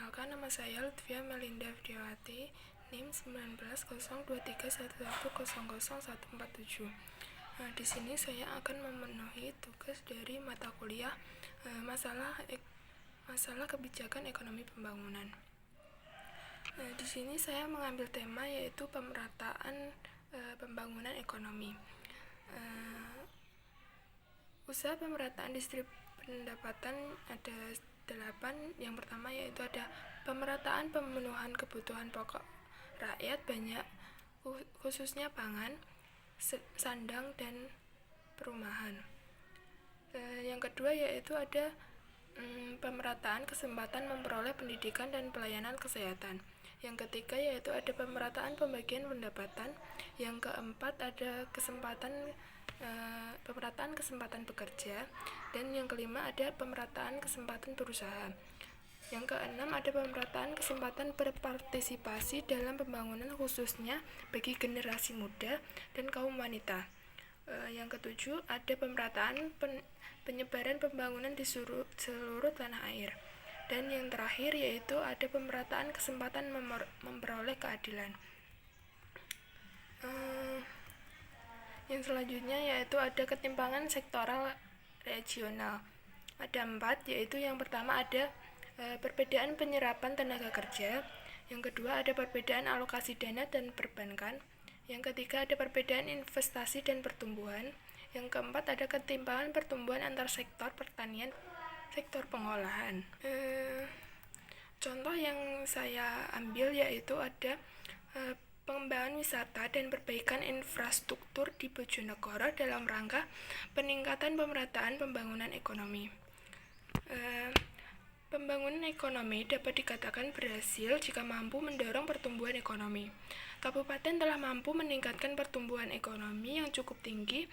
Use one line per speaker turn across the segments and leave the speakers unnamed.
Perkenalkan, nama saya Lutfia Melinda Widiawati, NIM 19023111000147. Di sini saya akan memenuhi tugas dari mata kuliah masalah kebijakan ekonomi pembangunan. Di sini saya mengambil tema yaitu pemerataan pembangunan ekonomi. Usaha pemerataan distribusi pendapatan ada 8. Yang pertama yaitu ada pemerataan pemenuhan kebutuhan pokok rakyat banyak, khususnya pangan, sandang, dan perumahan. Yang kedua yaitu ada pemerataan kesempatan memperoleh pendidikan dan pelayanan kesehatan. Yang ketiga yaitu ada pemerataan pembagian pendapatan. Yang keempat ada pemerataan kesempatan bekerja. Dan yang kelima ada pemerataan kesempatan berusaha. Yang keenam ada pemerataan kesempatan berpartisipasi dalam pembangunan khususnya bagi generasi muda dan kaum wanita. Yang ketujuh ada pemerataan penyebaran pembangunan di seluruh tanah air. Dan yang terakhir yaitu ada pemerataan kesempatan memperoleh keadilan. Yang selanjutnya yaitu ada ketimpangan sektoral regional. Ada 4, yaitu yang pertama ada perbedaan penyerapan tenaga kerja. Yang kedua ada perbedaan alokasi dana dan perbankan. Yang ketiga ada perbedaan investasi dan pertumbuhan. Yang keempat ada ketimpangan pertumbuhan antar sektor pertanian, sektor pengolahan. Contoh yang saya ambil yaitu ada pengembangan wisata dan perbaikan infrastruktur di Bojonegoro dalam rangka peningkatan pemerataan pembangunan ekonomi. Pembangunan ekonomi dapat dikatakan berhasil jika mampu mendorong pertumbuhan ekonomi. Kabupaten telah mampu meningkatkan pertumbuhan ekonomi yang cukup tinggi.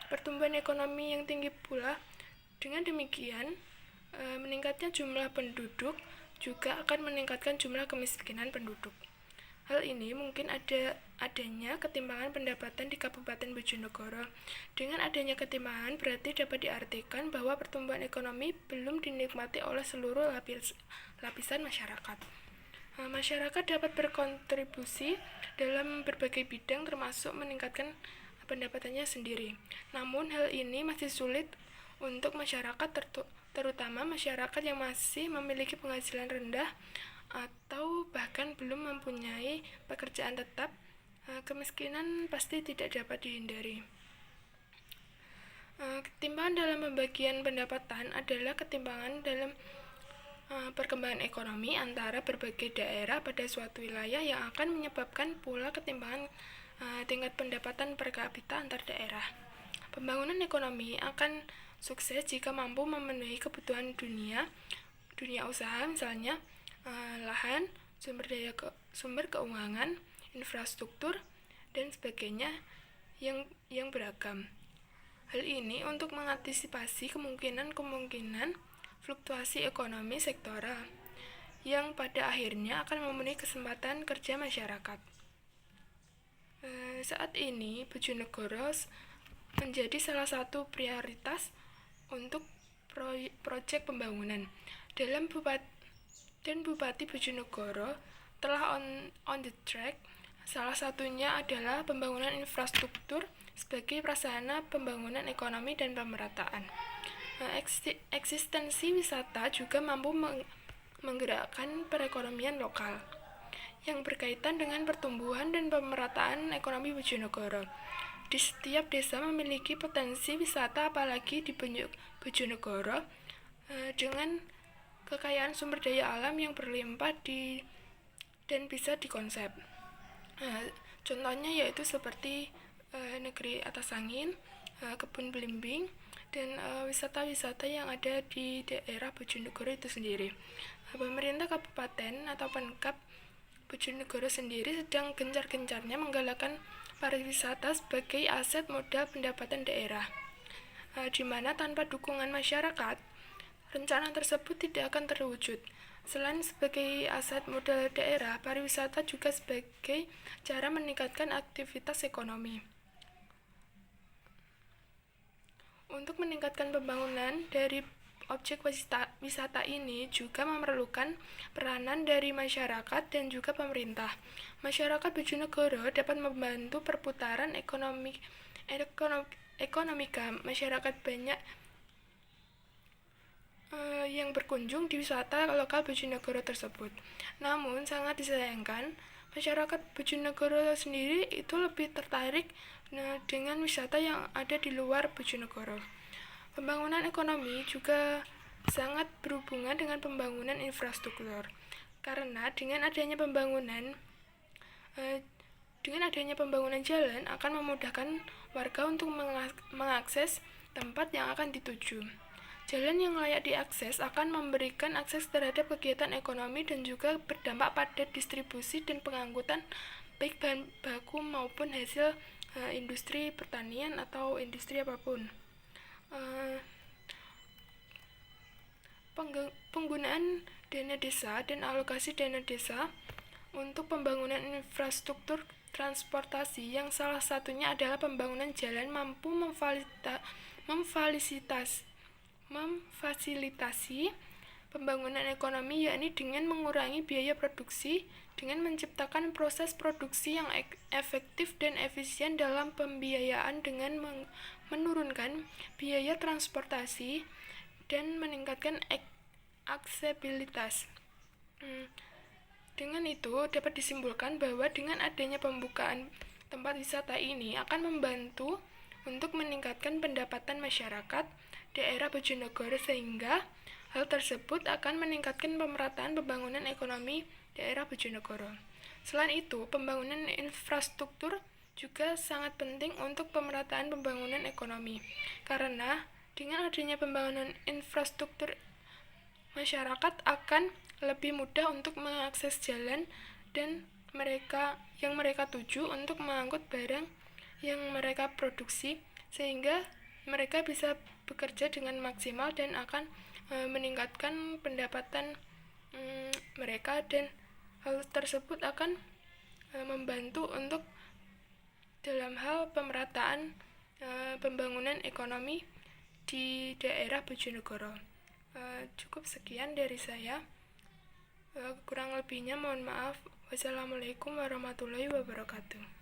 Pertumbuhan ekonomi yang tinggi pula. Dengan demikian, meningkatnya jumlah penduduk juga akan meningkatkan jumlah kemiskinan penduduk. Hal ini mungkin adanya ketimpangan pendapatan di Kabupaten Bojonegoro. Dengan adanya ketimpangan berarti dapat diartikan bahwa pertumbuhan ekonomi belum dinikmati oleh seluruh lapisan masyarakat. Masyarakat dapat berkontribusi dalam berbagai bidang termasuk meningkatkan pendapatannya sendiri. Namun hal ini masih sulit untuk masyarakat terutama masyarakat yang masih memiliki penghasilan rendah atau bahkan belum mempunyai pekerjaan tetap. Kemiskinan pasti tidak dapat dihindari. Ketimpangan dalam pembagian pendapatan adalah ketimpangan dalam perkembangan ekonomi antara berbagai daerah pada suatu wilayah yang akan menyebabkan pula ketimpangan tingkat pendapatan per kapita antar daerah. Pembangunan ekonomi akan sukses jika mampu memenuhi kebutuhan dunia usaha, misalnya lahan, sumber keuangan, infrastruktur, dan sebagainya yang beragam. Hal ini untuk mengantisipasi kemungkinan fluktuasi ekonomi sektoral yang pada akhirnya akan memenuhi kesempatan kerja masyarakat. Saat ini Bojonegoro menjadi salah satu prioritas untuk proyek pembangunan. Bupati Bojonegoro telah on the track. Salah satunya adalah pembangunan infrastruktur sebagai prasarana pembangunan ekonomi dan pemerataan. Eksistensi wisata juga mampu menggerakkan perekonomian lokal yang berkaitan dengan pertumbuhan dan pemerataan ekonomi Bojonegoro. Di setiap desa memiliki potensi wisata, apalagi di Bojonegoro dengan kekayaan sumber daya alam yang berlimpah dan bisa dikonsep. Contohnya yaitu seperti negeri atas angin, kebun belimbing, dan wisata-wisata yang ada di daerah Bojonegoro itu sendiri. Pemerintah kabupaten atau Pemkab Bojonegoro sendiri sedang gencar-gencarnya menggalakkan pariwisata sebagai aset modal pendapatan daerah, di mana tanpa dukungan masyarakat, rencana tersebut tidak akan terwujud. Selain sebagai aset modal daerah, pariwisata juga sebagai cara meningkatkan aktivitas ekonomi. Untuk meningkatkan pembangunan dari objek wisata ini juga memerlukan peranan dari masyarakat dan juga pemerintah. Masyarakat Bojonegoro dapat membantu perputaran ekonomika masyarakat banyak yang berkunjung di wisata lokal Bojonegoro tersebut. Namun sangat disayangkan, masyarakat Bojonegoro sendiri itu lebih tertarik dengan wisata yang ada di luar Bojonegoro. Pembangunan ekonomi juga sangat berhubungan dengan pembangunan infrastruktur. Karena dengan adanya pembangunan jalan akan memudahkan warga untuk mengakses tempat yang akan dituju. Jalan yang layak diakses akan memberikan akses terhadap kegiatan ekonomi dan juga berdampak pada distribusi dan pengangkutan baik bahan baku maupun hasil industri pertanian atau industri apapun. Penggunaan dana desa dan alokasi dana desa untuk pembangunan infrastruktur transportasi yang salah satunya adalah pembangunan jalan mampu memfasilitasi pembangunan ekonomi, yakni dengan mengurangi biaya produksi dengan menciptakan proses produksi yang efektif dan efisien dalam pembiayaan dengan menurunkan biaya transportasi dan meningkatkan aksesibilitas. Dengan itu dapat disimpulkan bahwa dengan adanya pembukaan tempat wisata ini akan membantu untuk meningkatkan pendapatan masyarakat daerah Bojonegoro, sehingga hal tersebut akan meningkatkan pemerataan pembangunan ekonomi daerah Bojonegoro. Selain itu, pembangunan infrastruktur juga sangat penting untuk pemerataan pembangunan ekonomi, karena dengan adanya pembangunan infrastruktur, masyarakat akan lebih mudah untuk mengakses jalan dan yang mereka tuju untuk mengangkut barang yang mereka produksi, sehingga mereka bisa bekerja dengan maksimal dan akan meningkatkan pendapatan mereka, dan hal tersebut akan membantu untuk dalam hal pemerataan pembangunan ekonomi di daerah Bojonegoro. Cukup sekian dari saya. Kurang lebihnya mohon maaf. Wassalamualaikum warahmatullahi wabarakatuh.